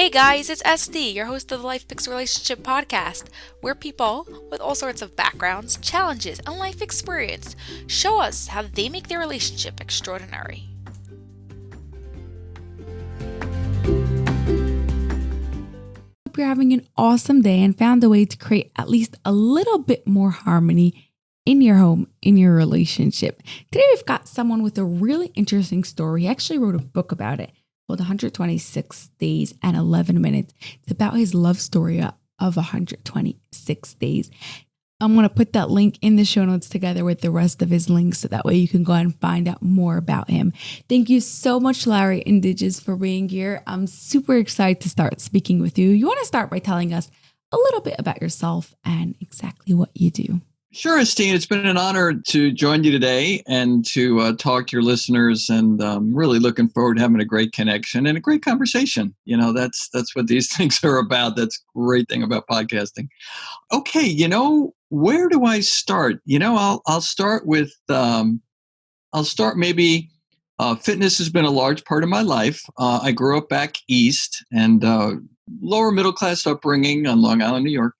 Hey guys, it's SD, your host of the Life Fix Relationship podcast, where people with all sorts of backgrounds, challenges, and life experience show us how they make their relationship extraordinary. Hope you're having an awesome day and found a way to create at least a little bit more harmony in your home, in your relationship. Today, we've got someone with a really interesting story. He actually wrote a book about it called 126 Days and 11 Minutes. It's about his love story of 126 days. I'm going to put that link in the show notes together with the rest of his links so that way you can go and find out more about him. Thank you so much, Larry Indiges, for being here. I'm super excited to start speaking with you. You want to start by telling us a little bit about yourself and exactly what you do. Sure, Esteem. It's been an honor to join you today and to talk to your listeners, and really looking forward to having a great connection and a great conversation. You know, that's what these things are about. That's a great thing about podcasting. Okay, where do I start? I'll start with maybe fitness has been a large part of my life. I grew up back east and lower middle class upbringing on Long Island, New York.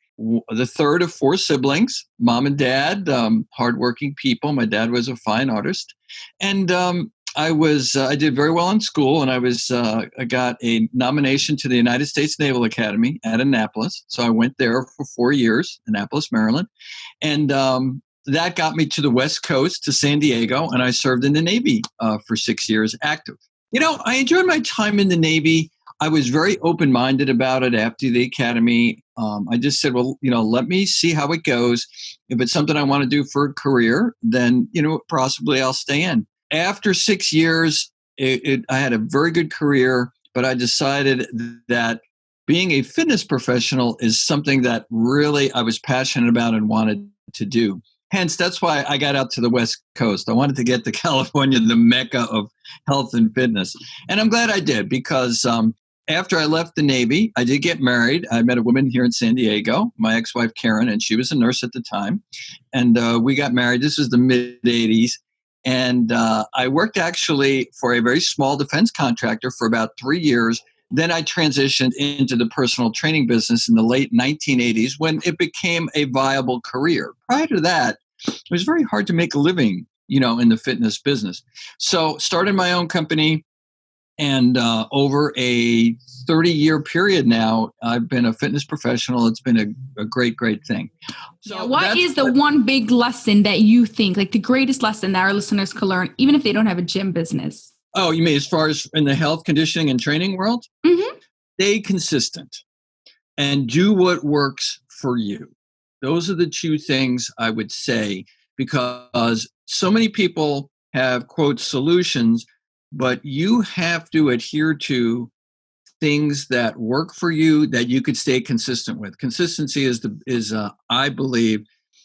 The third of four siblings, mom and dad, hardworking people. My dad was a fine artist, and I did very well in school, and I got a nomination to the United States Naval Academy at Annapolis. So I went there for 4 years, Annapolis, Maryland, and that got me to the West Coast to San Diego, and I served in the Navy for 6 years, active. I enjoyed my time in the Navy. I was very open-minded about it after the academy. I just said, well, let me see how it goes. If it's something I want to do for a career, then, possibly I'll stay in. After 6 years, I had a very good career, but I decided that being a fitness professional is something that really I was passionate about and wanted to do. Hence, that's why I got out to the West Coast. I wanted to get to California, the mecca of health and fitness. And I'm glad I did, because after I left the Navy, I did get married. I met a woman here in San Diego, my ex-wife, Karen, and she was a nurse at the time. And we got married. This was the mid-'80s. And I worked actually for a very small defense contractor for about 3 years. Then I transitioned into the personal training business in the late 1980s when it became a viable career. Prior to that, it was very hard to make a living, in the fitness business. So started my own company. And over a 30-year period now, I've been a fitness professional. It's been a great, great thing. So what is the one big lesson that you think, like the greatest lesson that our listeners could learn, even if they don't have a gym business? Oh, you mean as far as in the health, conditioning, and training world? Mm-hmm. Stay consistent and do what works for you. Those are the two things I would say, because so many people have, quote, solutions, but you have to adhere to things that work for you that you could stay consistent with. Consistency is I believe,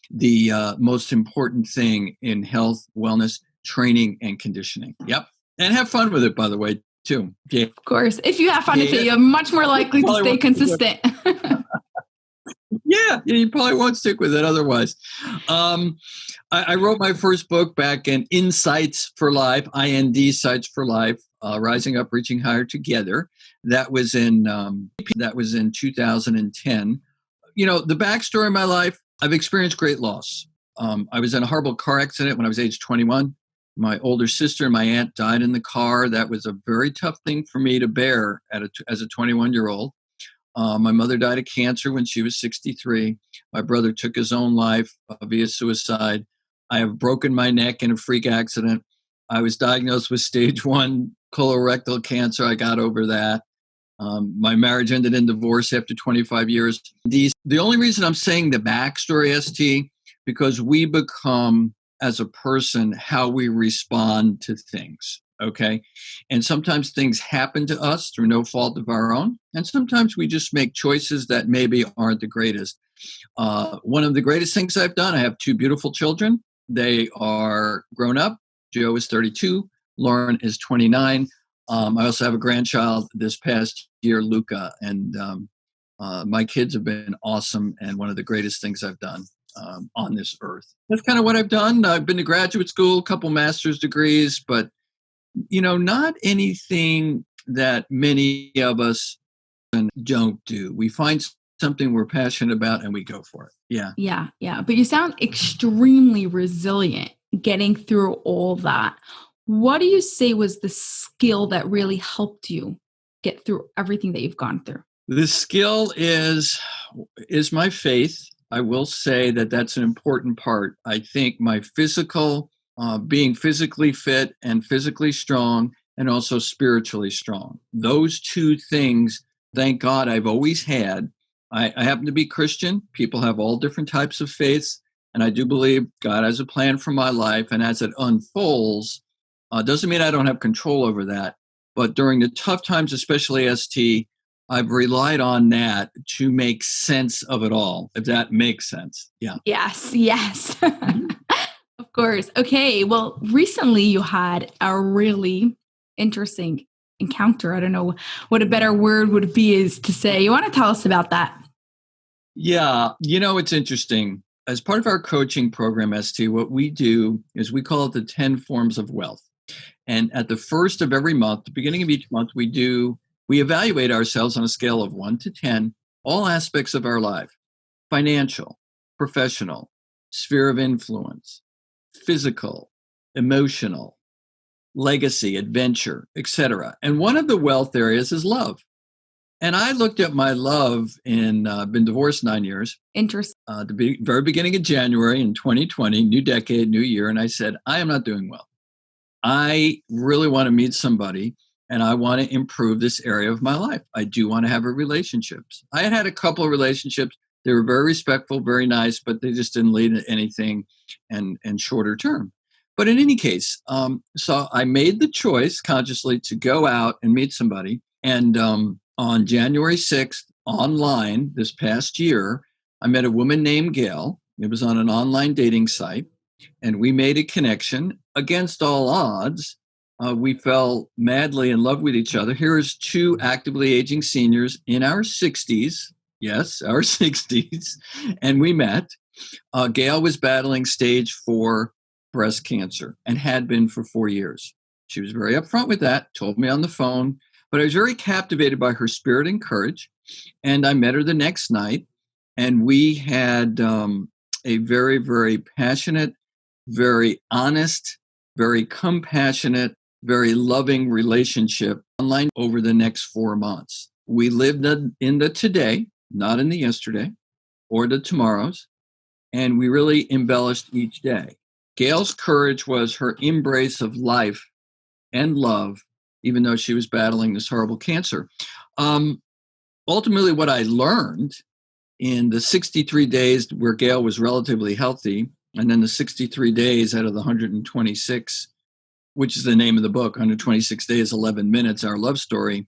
the most important thing in health, wellness, training, and conditioning. Yep. And have fun with it, by the way, too. Yeah. Of course. If you have fun with it, you're much more likely to stay consistent. Yeah, you probably won't stick with it otherwise. I wrote my first book back in Insights for Life, Sights for Life, Rising Up, Reaching Higher Together. That was in 2010. The backstory of my life, I've experienced great loss. I was in a horrible car accident when I was age 21. My older sister and my aunt died in the car. That was a very tough thing for me to bear as a 21-year-old. My mother died of cancer when she was 63. My brother took his own life via suicide. I have broken my neck in a freak accident. I was diagnosed with stage 1 colorectal cancer. I got over that. My marriage ended in divorce after 25 years. The only reason I'm saying the backstory, ST, because we become, as a person, how we respond to things. Okay. And sometimes things happen to us through no fault of our own. And sometimes we just make choices that maybe aren't the greatest. One of the greatest things I've done, I have 2 beautiful children. They are grown up. Joe is 32. Lauren is 29. I also have a grandchild this past year, Luca. And my kids have been awesome and one of the greatest things I've done on this earth. That's kind of what I've done. I've been to graduate school, a couple master's degrees, but not anything that many of us and don't do. We find something we're passionate about and we go for it. Yeah. Yeah, yeah. But you sound extremely resilient getting through all that. What do you say was the skill that really helped you get through everything that you've gone through? The skill is my faith. I will say that that's an important part. I think my being physically fit and physically strong, and also spiritually strong. Those two things, thank God, I've always had. I happen to be Christian. People have all different types of faiths, and I do believe God has a plan for my life. And as it unfolds, doesn't mean I don't have control over that. But during the tough times, especially ST, I've relied on that to make sense of it all, if that makes sense. Yeah. Yes, yes. Of course. Okay. Well, recently you had a really interesting encounter. I don't know what a better word would be is to say. You want to tell us about that? Yeah. It's interesting. As part of our coaching program, ST, what we do is we call it the 10 forms of wealth. And at the first of every month, the beginning of each month, we evaluate ourselves on a scale of 1 to 10, all aspects of our life: financial, professional, sphere of influence, physical, emotional, legacy, adventure, etc. And one of the wealth areas is love. And I looked at my love been divorced 9 years, Interesting. the very beginning of January in 2020, new decade, new year. And I said, I am not doing well. I really want to meet somebody and I want to improve this area of my life. I do want to have relationships. I had a couple of relationships. They were very respectful, very nice, but they just didn't lead to anything and shorter term. But in any case, so I made the choice consciously to go out and meet somebody. And on January 6th, online this past year, I met a woman named Gayle. It was on an online dating site. And we made a connection against all odds. We fell madly in love with each other. Here's two actively aging seniors in our 60s. Yes, our 60s. And we met. Gayle was battling stage 4 breast cancer and had been for 4 years. She was very upfront with that, told me on the phone, but I was very captivated by her spirit and courage. And I met her the next night, and we had a very, very passionate, very honest, very compassionate, very loving relationship online over the next 4 months. We lived in the today, not in the yesterday or the tomorrows, and we really embellished each day. Gayle's courage was her embrace of life and love, even though she was battling this horrible cancer. Ultimately, what I learned in the 63 days where Gayle was relatively healthy, and then the 63 days out of the 126, which is the name of the book, 126 Days, 11 Minutes, Our Love Story.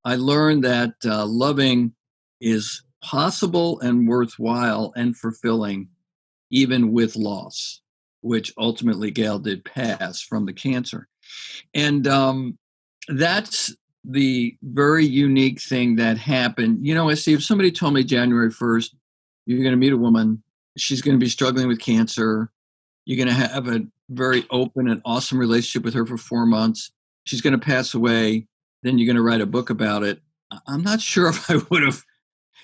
I learned that loving is possible and worthwhile and fulfilling, even with loss, which ultimately Gayle did pass from the cancer. And that's the very unique thing that happened. Steve, if somebody told me January 1st, you're going to meet a woman, she's going to be struggling with cancer, you're going to have a very open and awesome relationship with her for 4 months, she's going to pass away, then you're going to write a book about it. I'm not sure if I would have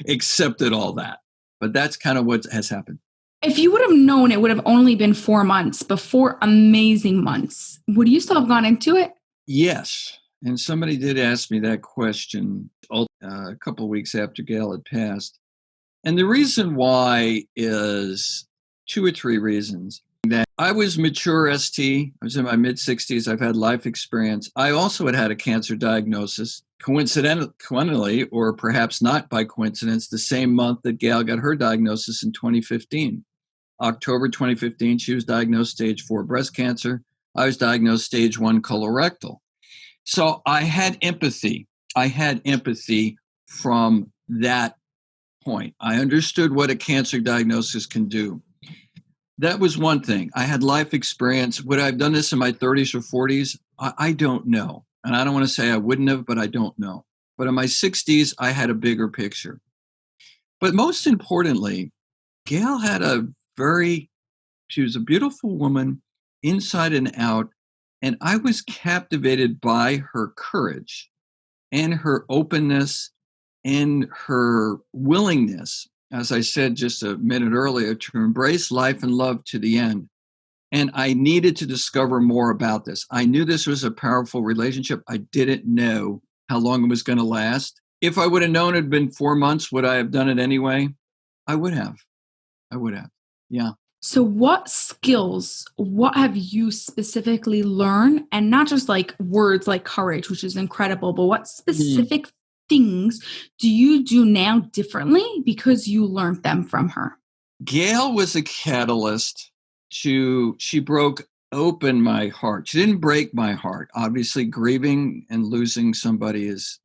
accepted all that, but that's kind of what has happened. If you would have known it would have only been 4 months, but 4 amazing months, would you still have gone into it? Yes. And somebody did ask me that question a couple of weeks after Gayle had passed. And the reason why is 2 or 3 reasons. That I was mature ST. I was in my mid-60s. I've had life experience. I also had a cancer diagnosis, coincidentally, or perhaps not by coincidence, the same month that Gayle got her diagnosis in 2015. October 2015, she was diagnosed stage 4 breast cancer. I was diagnosed stage 1 colorectal. So I had empathy. I had empathy from that point. I understood what a cancer diagnosis can do. That was one thing. I had life experience. Would I have done this in my 30s or 40s? I don't know. And I don't want to say I wouldn't have, but I don't know. But in my 60s, I had a bigger picture. But most importantly, Gayle had she was a beautiful woman inside and out. And I was captivated by her courage and her openness and her willingness, as I said just a minute earlier, to embrace life and love to the end. And I needed to discover more about this. I knew this was a powerful relationship. I didn't know how long it was going to last. If I would have known it had been 4 months, would I have done it anyway? I would have. I would have. Yeah. So what have you specifically learned? And not just like words like courage, which is incredible, but what specific things do you do now differently because you learned them from her? Gayle was a catalyst she broke open my heart. She didn't break my heart. Obviously, grieving and losing somebody is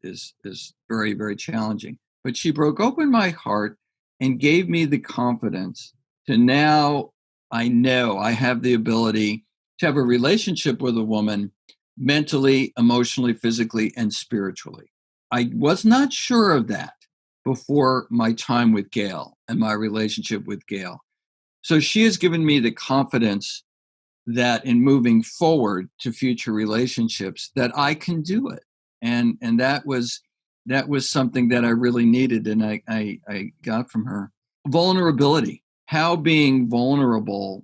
very, very challenging. But she broke open my heart and gave me the confidence to now I know I have the ability to have a relationship with a woman mentally, emotionally, physically, and spiritually. I was not sure of that before my time with Gayle and my relationship with Gayle. So she has given me the confidence that in moving forward to future relationships that I can do it. And that was something that I really needed and I got from her. Vulnerability. How being vulnerable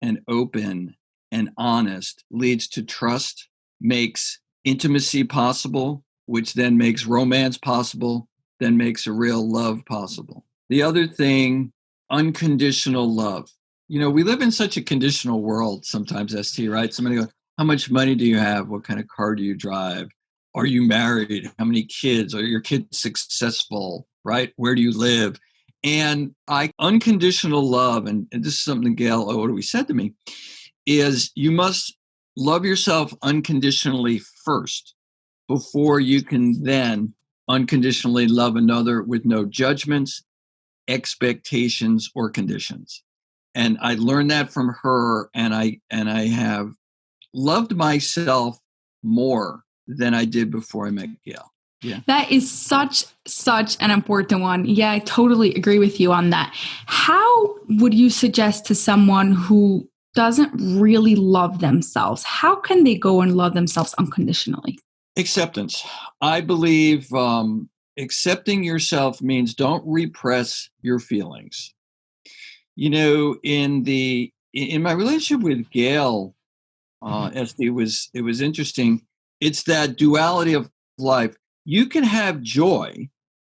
and open and honest leads to trust, makes intimacy possible, which then makes romance possible, then makes a real love possible. The other thing, unconditional love. We live in such a conditional world sometimes, ST, right? Somebody goes, how much money do you have? What kind of car do you drive? Are you married? How many kids? Are your kids successful? Right? Where do you live? And unconditional love, and this is something Gayle always said to me, is you must love yourself unconditionally first before you can then unconditionally love another with no judgments, expectations, or conditions. And I learned that from her, and I have loved myself more than I did before I met Gayle. Yeah. That is such an important one. Yeah, I totally agree with you on that. How would you suggest to someone who doesn't really love themselves, how can they go and love themselves unconditionally? Acceptance. I believe accepting yourself means don't repress your feelings. In my relationship with Gayle, it was interesting. It's that duality of life. You can have joy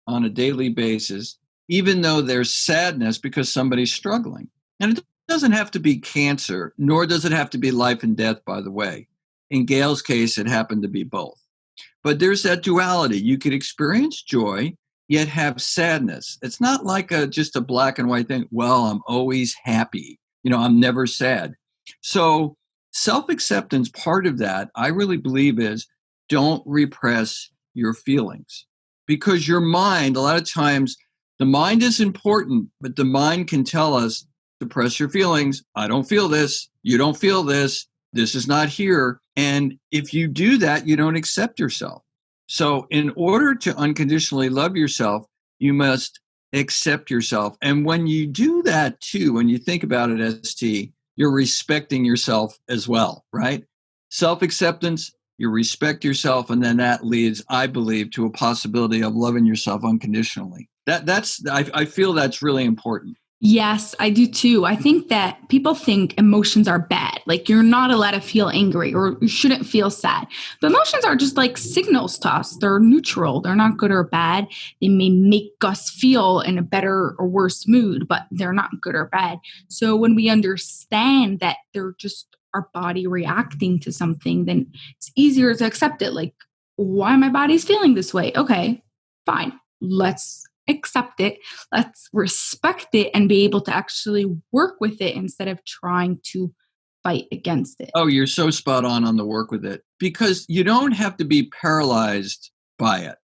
on a daily basis, even though there's sadness because somebody's struggling. And it doesn't have to be cancer, nor does it have to be life and death, by the way. In Gayle's case, it happened to be both. But there's that duality. You could experience joy, yet have sadness. It's not like just a black and white thing. Well, I'm always happy. I'm never sad. So self-acceptance, part of that, I really believe is don't repress your feelings. Because your mind, a lot of times, the mind is important, but the mind can tell us, suppress your feelings. I don't feel this. You don't feel this. This is not here. And if you do that, you don't accept yourself. So in order to unconditionally love yourself, you must accept yourself. And when you do that too, when you think about it, ST, you're respecting yourself as well, right? Self-acceptance, you respect yourself, and then that leads, I believe, to a possibility of loving yourself unconditionally. I feel that's really important. Yes, I do too. I think that people think emotions are bad. Like you're not allowed to feel angry or you shouldn't feel sad. But emotions are just like signals to us. They're neutral. They're not good or bad. They may make us feel in a better or worse mood, but they're not good or bad. So when we understand that they're just our body reacting to something, then it's easier to accept it. Like, why my body's feeling this way? Okay, fine. Let's accept it. Let's respect it and be able to actually work with it instead of trying to fight against it. Oh, you're so spot on the work with it, because you don't have to be paralyzed by it.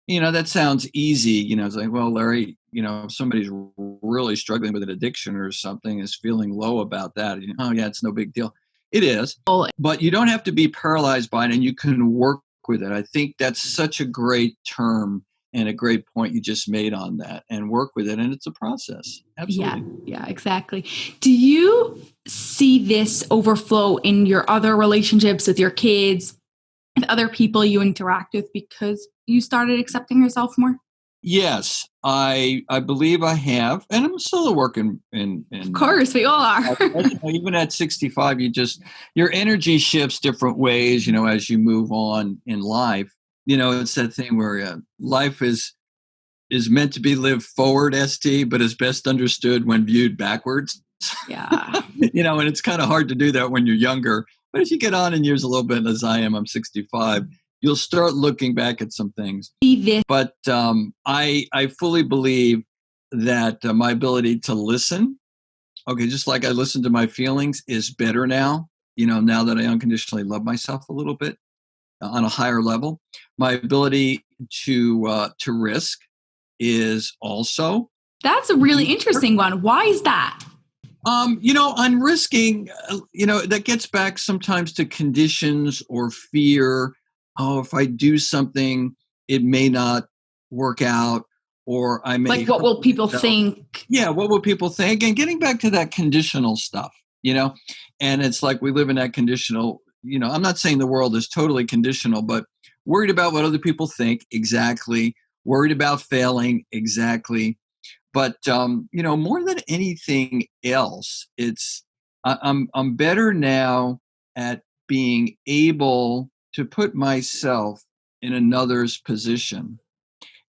That sounds easy. It's like, well, Larry, if somebody's really struggling with an addiction or something, is feeling low about that. Oh yeah, it's no big deal. It is, but you don't have to be paralyzed by it, and you can work with it. I think that's such a great term and a great point you just made on that, and work with it. And it's a process. Absolutely. Yeah, exactly. Do you see this overflow in your other relationships with your kids and other people you interact with because you started accepting yourself more? Yes, I believe I have, and I'm still a work in Of course, we all are. even at 65, your energy shifts different ways, as you move on in life. It's that thing where life is meant to be lived forward, ST, but is best understood when viewed backwards. Yeah. And it's kind of hard to do that when you're younger. But as you get on in years a little bit, as I am, I'm 65, you'll start looking back at some things. But I fully believe that my ability to listen, okay, just like I listen to my feelings, is better now. Now that I unconditionally love myself a little bit on a higher level, my ability to risk is also. That's a really interesting one. Why is that? On risking, that gets back sometimes to conditions or fear. Oh, if I do something, it may not work out, or I may. Like, what will people think? Yeah, what will people think? And getting back to that conditional stuff, and it's like we live in that conditional. I'm not saying the world is totally conditional, but worried about what other people think, exactly. Worried about failing, exactly. But more than anything else, I'm better now at being able to put myself in another's position,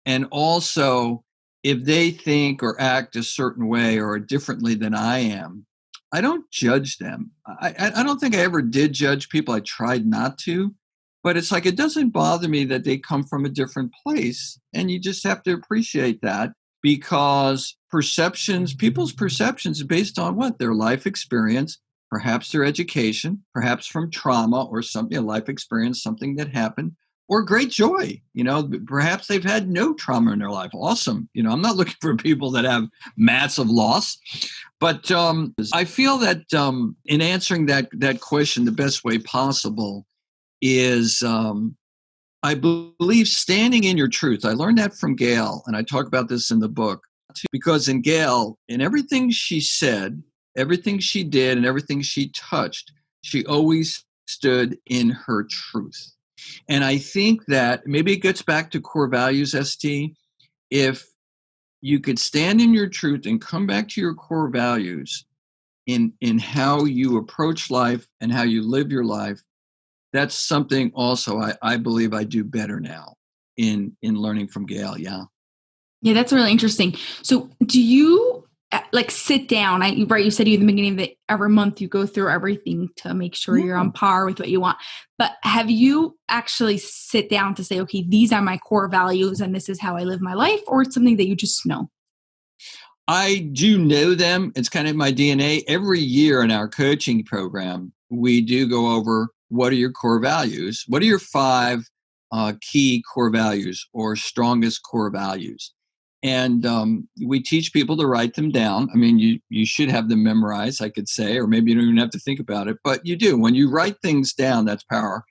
and also if they think or act a certain way or differently than I am, I don't judge them. I don't think I ever did judge people. I tried not to, but it's like it doesn't bother me that they come from a different place, and you just have to appreciate that, because people's perceptions are based on what? Their life experience, perhaps their education, perhaps from trauma or something, a life experience, something that happened, or great joy. Perhaps they've had no trauma in their life. Awesome. I'm not looking for people that have massive loss. But I feel that in answering that question the best way possible is I believe standing in your truth. I learned that from Gayle, and I talk about this in the book, because in Gayle, in everything she said, everything she did, and everything she touched, she always stood in her truth. And I think that maybe it gets back to core values, ST. If you could stand in your truth and come back to your core values in how you approach life and how you live your life, that's something also I believe I do better now in learning from Gayle. Yeah. Yeah, that's really interesting. So do you sit down? Right, you said in the beginning that every month you go through everything to make sure you're on par with what you want. But have you actually sit down to say, okay, these are my core values and this is how I live my life, or it's something that you just know? I do know them. It's kind of my DNA. Every year in our coaching program, we do go over what are your core values? What are your 5 key core values or strongest core values? And we teach people to write them down. I mean, you should have them memorized, I could say, or maybe you don't even have to think about it, but you do. When you write things down, that's power.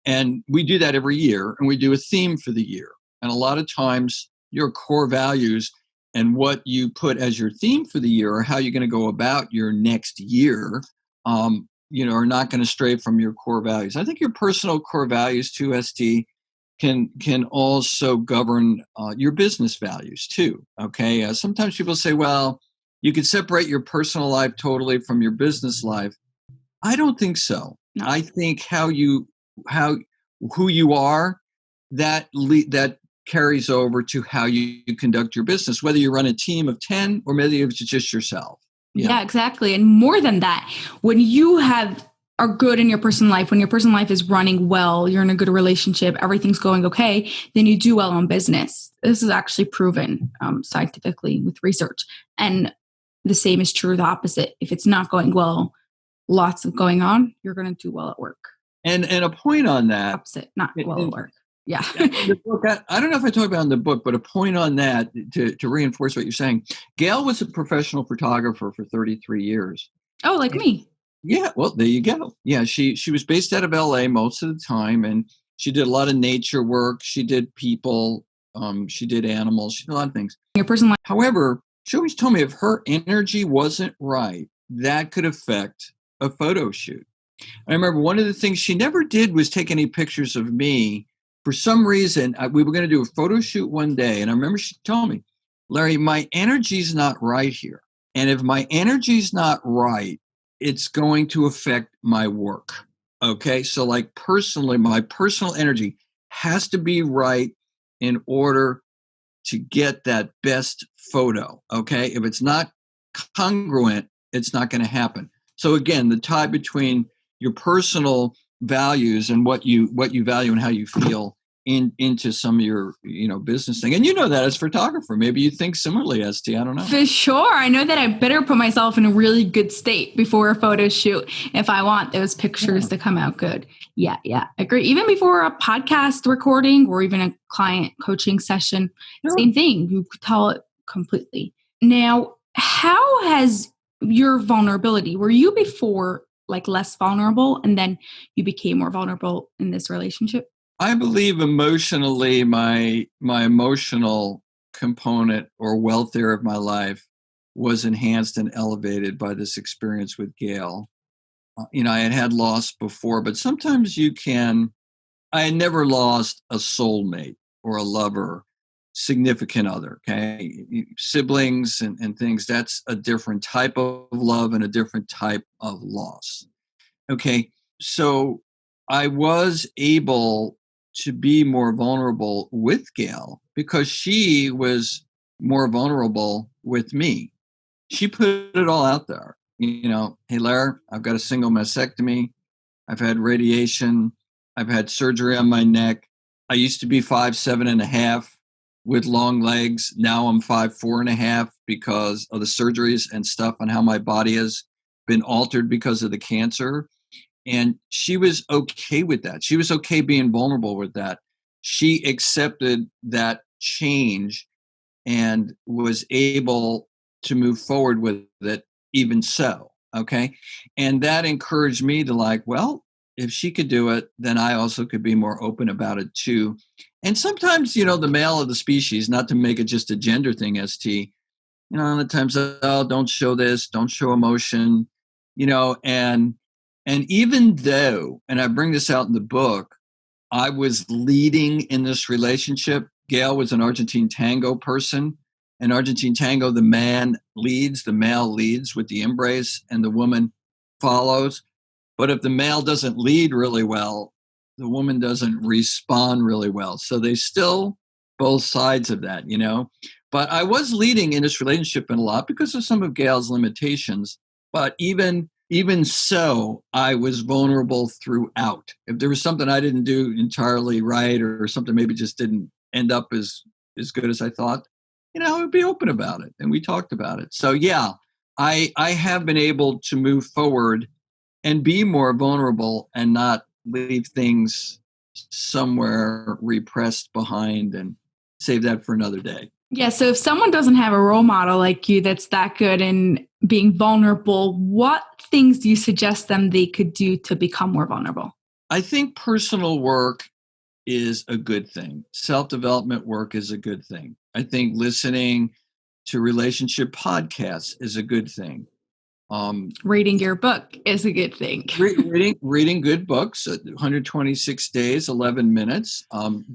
And we do that every year, and we do a theme for the year. And a lot of times, your core values and what you put as your theme for the year, or how you're going to go about your next year, are not going to stray from your core values. I think your personal core values too, ST, can also govern your business values too. Okay, sometimes people say, well, you can separate your personal life totally from your business life. I don't think so. No. I think who you are, that carries over to how you conduct your business, whether you run a team of 10 or maybe it's just yourself. Yeah, exactly. And more than that, when you are good in your personal life, when your personal life is running well, you're in a good relationship, everything's going okay, then you do well on business. This is actually proven scientifically with research. And the same is true the opposite. If it's not going well, lots of going on, you're going to do well at work. And a point on that. Opposite, not well at work. Yeah. The book, I don't know if I talk about in the book, but a point on that to reinforce what you're saying. Gayle was a professional photographer for 33 years. Oh, like me. Yeah, well, there you go. Yeah, she was based out of LA most of the time, and she did a lot of nature work. She did people, she did animals, she did a lot of things. Your personal life. However, she always told me if her energy wasn't right, that could affect a photo shoot. I remember one of the things she never did was take any pictures of me For some reason, we were going to do a photo shoot one day. And I remember she told me, Larry, my energy's not right here. And if my energy's not right, it's going to affect my work. Okay. So, like, personally, my personal energy has to be right in order to get that best photo. Okay. If it's not congruent, it's not going to happen. So again, the tie between your personal values and what you value and how you feel into some of your business thing. And you know that as a photographer, maybe you think similarly, ST. I don't know. For sure. I know that I better put myself in a really good state before a photo shoot if I want those pictures to come out good. Yeah, agree. Even before a podcast recording or even a client coaching session, same thing. You could tell it completely. Now, how has your vulnerability, were you before like less vulnerable and then you became more vulnerable in this relationship? I believe emotionally, my emotional component or welfare of my life was enhanced and elevated by this experience with Gayle. I had lost before, but sometimes I had never lost a soulmate or a lover, significant other, okay? Siblings and things, that's a different type of love and a different type of loss. Okay, so I was able to be more vulnerable with Gayle because she was more vulnerable with me. She put it all out there. Hey, Larry, I've got a single mastectomy. I've had radiation. I've had surgery on my neck. I used to be 5'7.5" with long legs. Now I'm 5'4.5" because of the surgeries and stuff and how my body has been altered because of the cancer. And she was okay with that. She was okay being vulnerable with that. She accepted that change and was able to move forward with it even so. Okay. And that encouraged me to like, well, if she could do it, then I also could be more open about it too. And sometimes, the male of the species, not to make it just a gender thing, ST, the times, oh, don't show this, don't show emotion, and even though, and I bring this out in the book, I was leading in this relationship. Gayle was an Argentine tango person. In Argentine tango, the man leads, the male leads with the embrace, and the woman follows. But if the male doesn't lead really well, the woman doesn't respond really well. So they still both sides of that, But I was leading in this relationship in a lot because of some of Gayle's limitations. But even so, I was vulnerable throughout. If there was something I didn't do entirely right or something maybe just didn't end up as good as I thought, I would be open about it. And we talked about it. So yeah, I have been able to move forward and be more vulnerable and not leave things somewhere repressed behind and save that for another day. Yeah. So if someone doesn't have a role model like you that's that good in being vulnerable, what things do you suggest them they could do to become more vulnerable? I think personal work is a good thing. Self-development work is a good thing. I think listening to relationship podcasts is a good thing. Reading your book is a good thing. reading good books, 126 days, 11 minutes,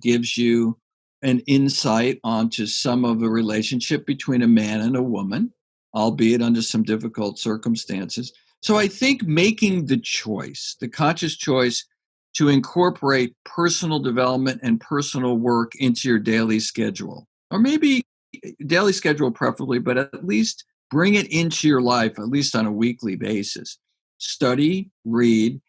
gives you an insight onto some of the relationship between a man and a woman, albeit under some difficult circumstances. So I think making the choice, the conscious choice to incorporate personal development and personal work into your daily schedule, or maybe daily schedule preferably, but at least bring it into your life, at least on a weekly basis. Study, read,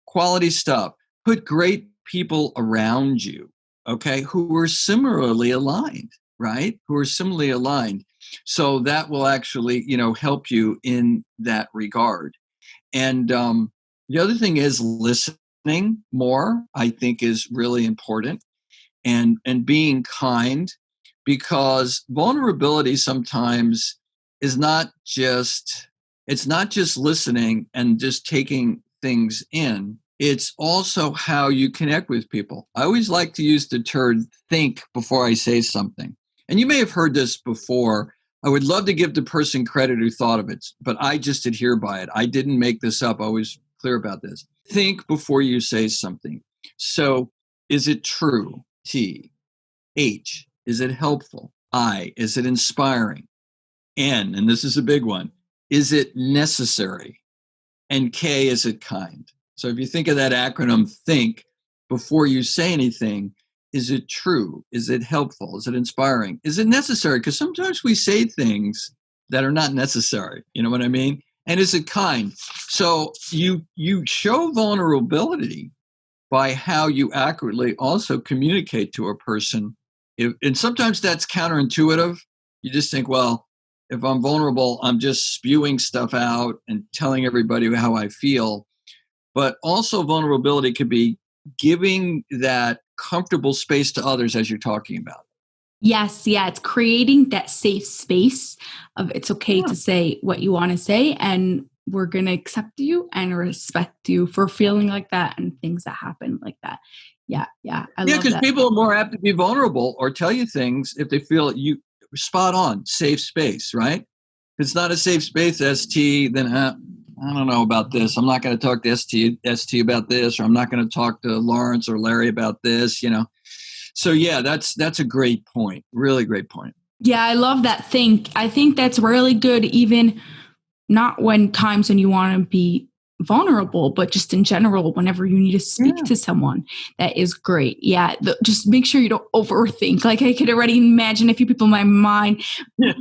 quality stuff. Put great people around you, okay, who are similarly aligned, right? Who are similarly aligned. So that will actually, help you in that regard. And the other thing is listening more, I think is really important, and being kind, because vulnerability sometimes is it's not just listening and just taking things in. It's also how you connect with people. I always like to use the term think before I say something. And you may have heard this before. I would love to give the person credit who thought of it, but I just adhere by it. I didn't make this up. I was clear about this. Think before you say something. So, is it true? T. H. Is it helpful? I. Is it inspiring? N. And this is a big one. Is it necessary? And K. Is it kind? So if you think of that acronym, think before you say anything. Is it true? Is it helpful? Is it inspiring? Is it necessary? Because sometimes we say things that are not necessary. You know what I mean? And is it kind? So you show vulnerability by how you accurately also communicate to a person. And sometimes that's counterintuitive. You just think, well, if I'm vulnerable, I'm just spewing stuff out and telling everybody how I feel. But also vulnerability could be giving that comfortable space to others as you're talking about. Yes, yeah, it's creating that safe space of it's okay to say what you want to say, and we're going to accept you and respect you for feeling like that and things that happen like that. Yeah, I love Because that. people are more apt to be vulnerable or tell you things if they feel you spot on, safe space, right? If it's not a safe space, ST, then I don't know about this. I'm not going to talk to ST about this, or I'm not going to talk to Lawrence or Larry about this, So yeah, that's a great point. Really great point. Yeah, I love that. I think that's really good, even not when times when you want to be vulnerable, but just in general, whenever you need to speak to someone. That is great. Yeah, just make sure you don't overthink. Like I could already imagine a few people in my mind,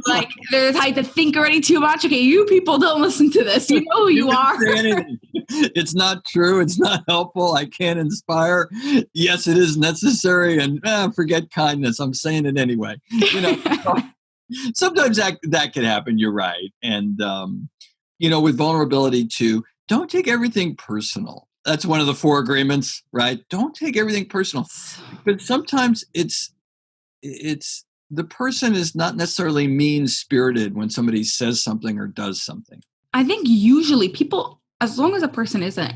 like they're the type to think already too much. Okay, you people don't listen to this. You know who you are. It's not true. It's not helpful. I can't inspire. Yes, it is necessary. And forget kindness. I'm saying it anyway. Sometimes that can happen. You're right. And, with vulnerability too, don't take everything personal. That's one of the 4 agreements, right? Don't take everything personal. But sometimes it's the person is not necessarily mean-spirited when somebody says something or does something. I think usually people, as long as a person isn't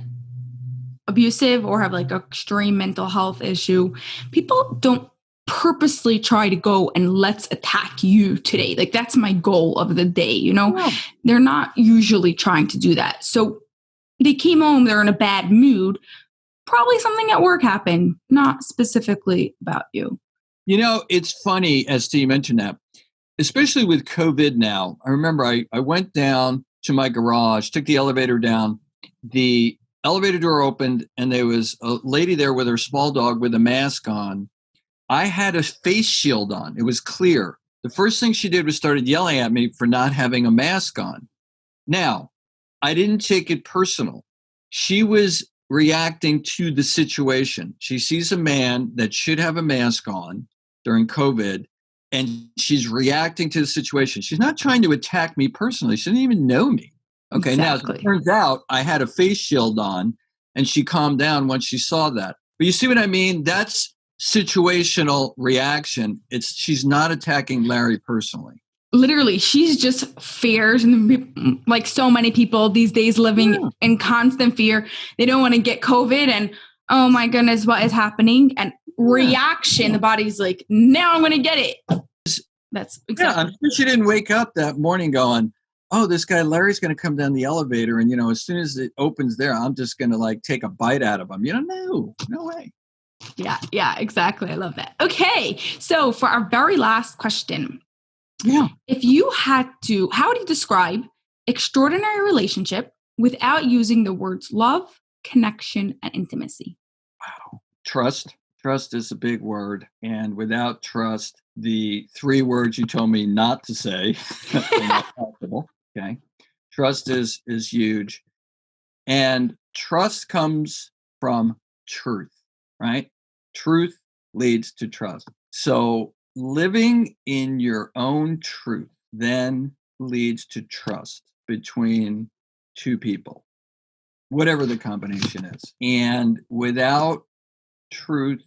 abusive or have like an extreme mental health issue, people don't purposely try to go and let's attack you today. Like that's my goal of the day, Yeah. They're not usually trying to do that. So they came home, they're in a bad mood. Probably something at work happened, not specifically about you. It's funny, as Steve mentioned that, especially with COVID now. I remember I went down to my garage, took the elevator down. The elevator door opened, and there was a lady there with her small dog with a mask on. I had a face shield on. It was clear. The first thing she did was started yelling at me for not having a mask on. Now, I didn't take it personal. She was reacting to the situation. She sees a man that should have a mask on during COVID, and she's reacting to the situation. She's not trying to attack me personally. She didn't even know me. Okay, Now, as it turns out, I had a face shield on, and she calmed down once she saw that. But you see what I mean? That's situational reaction. She's not attacking Larry personally. Literally, she's just fears, and like so many people these days living in constant fear. They don't want to get COVID, and oh my goodness, what is happening? And reaction, the body's like, now I'm going to get it. That's exactly. Yeah, I'm sure she didn't wake up that morning going, oh, this guy Larry's going to come down the elevator, and as soon as it opens there, I'm just going to take a bite out of him. No way. Yeah, exactly. I love that. Okay, so for our very last question. Yeah. If you had to, how would you describe extraordinary relationship without using the words love, connection, and intimacy? Wow. Trust. Trust is a big word. And without trust, the 3 words you told me not to say are not possible. Okay. Trust is huge. And trust comes from truth, right? Truth leads to trust. So living in your own truth then leads to trust between 2 people, whatever the combination is. And without truth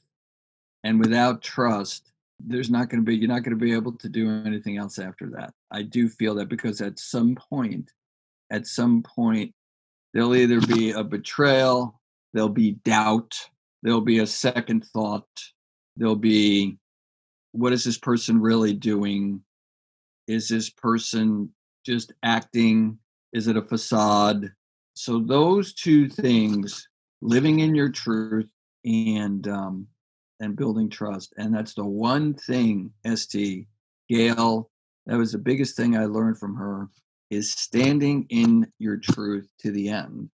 and without trust, you're not going to be able to do anything else after that. I do feel that because at some point, there'll either be a betrayal, there'll be doubt, there'll be a second thought, there'll be, what is this person really doing? Is this person just acting? Is it a facade? So those 2 things, living in your truth and and building trust. And that's the one thing, Gayle, that was the biggest thing I learned from her, is standing in your truth to the end.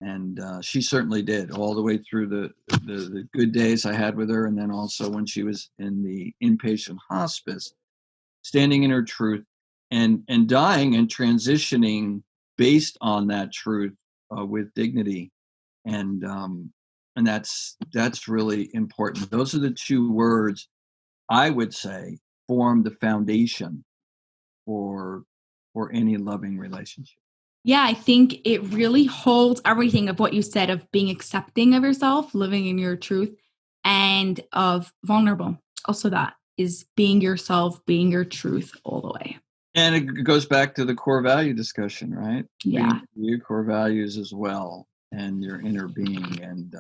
And she certainly did, all the way through the good days I had with her, and then also when she was in the inpatient hospice, standing in her truth and dying and transitioning based on that truth with dignity. And that's really important. Those are the two words I would say form the foundation for any loving relationship. Yeah, I think it really holds everything of what you said of being accepting of yourself, living in your truth, and of vulnerable. Also, that is being yourself, being your truth all the way. And it goes back to the core value discussion, right? Yeah. Your core values as well, and your inner being, and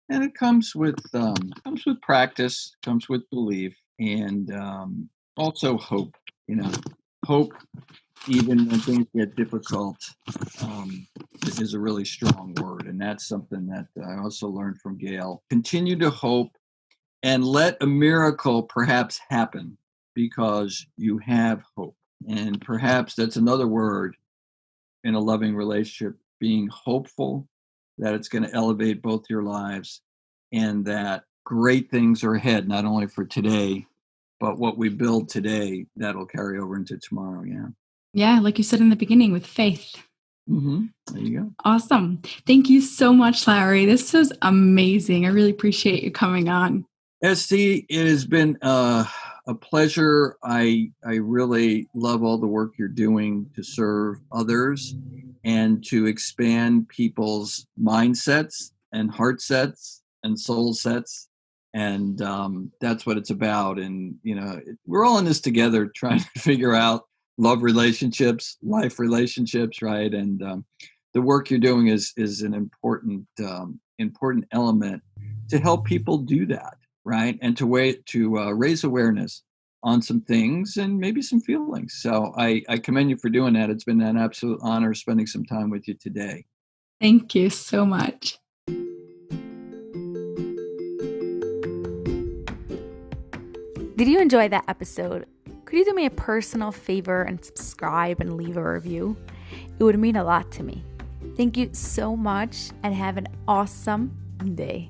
it comes with practice, comes with belief, and also hope. Hope, even when things get difficult, is a really strong word, and that's something that I also learned from Gayle. Continue to hope, and let a miracle perhaps happen because you have hope. And perhaps that's another word in a loving relationship, being hopeful that it's going to elevate both your lives and that great things are ahead, not only for today, but what we build today that'll carry over into tomorrow. Yeah. Yeah, like you said in the beginning, with faith. Mm-hmm. There you go. Awesome. Thank you so much, Larry. This was amazing. I really appreciate you coming on. ST, it has been a pleasure. I really love all the work you're doing to serve others and to expand people's mindsets and heart sets and soul sets. And that's what it's about. And, we're all in this together trying to figure out love relationships, life relationships, right? And the work you're doing is an important element to help people do that, right? And to raise awareness on some things and maybe some feelings. So I commend you for doing that. It's been an absolute honor spending some time with you today. Thank you so much. Did you enjoy that episode? Could you do me a personal favor and subscribe and leave a review? It would mean a lot to me. Thank you so much and have an awesome day.